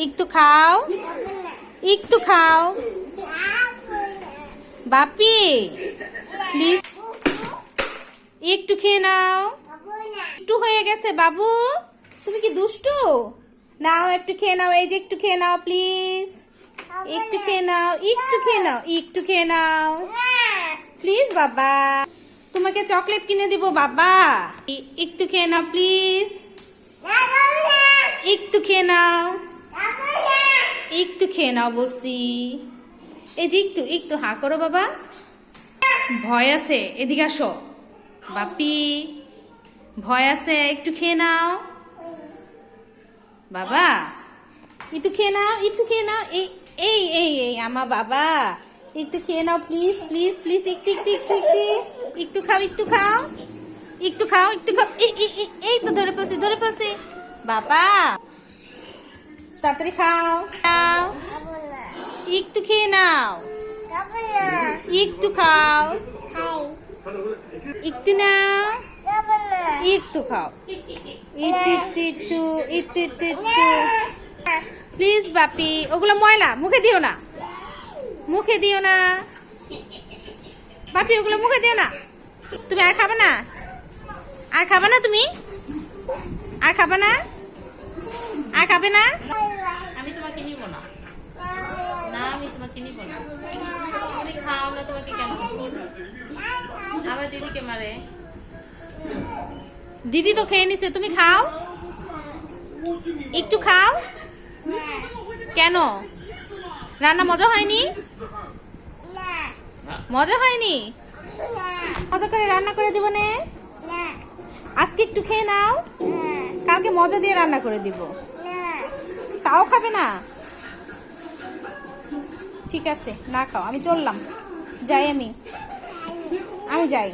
একটু খাও, একটু খাও বাপি, প্লিজ একটু খেয়ে নাও। দুষ্টু হয়ে গেছে বাবু, তুমি কি দুষ্টু? নাও একটু খেয়ে নাও, এই যে একটু খেয়ে নাও প্লিজ, একটু খেয়ে নাও, একটু খেয়ে নাও, একটু খেয়ে নাও প্লিজ বাবা। তোমাকে চকলেট কিনে দিব বাবা, একটু খেয়ে নাও প্লিজ, একটু খেয়ে নাও, একটু খেয়ে নাও বলছি। এই যে একটু একটু হা করো বাবা, ভয় আছে, এদিকে আসো বাপি, ভয় আছে, একটু খেয়ে নাও বাবা, একটু খেয়ে নাও, একটু খেয়ে নাও, এই এই এই এই আমার বাবা, একটু খেয়ে নাও প্লিজ প্লিজ প্লিজ, একটু একটু একটু একটু একটু খাও, একটু খাও, একটু খাও, একটু খাও, এই তো ধরে ফেলছি বাবা, তাড়াতাড়ি খাও খাও, একটু খেয়ে নাও, একটু খাও, একটু নাও, একটু খাও, একটু একটু একটু একটু একটু একটু প্লিজ বাপি, ওগুলো ময়লা, মুখে দিও না, মুখে দিও না বাপি, ওগুলো মুখে দিও না। তুমি আর খাবে না, আর খাবে না, তুমি আর খাবে না, আর খাবে না? আমি তোমাকে নিব না, না আমি তোমাকে নিব না, তুমি খাও না, তোমাকে কেন আবার দিদিকে মারে? দিদি তো খেয়ে নিছে, তুমি খাও, একটু খাও। কেন, রান্না মজা হয়নি? মজা হয়নি? মজা করে রান্না করে দিব নে, আজকে একটু খেয়ে নাও, কালকে মজা দিয়ে রান্না করে দিব। তাও খাবে না? ঠিক আছে, না খাও, আমি চললাম, যাই, আমি যাই।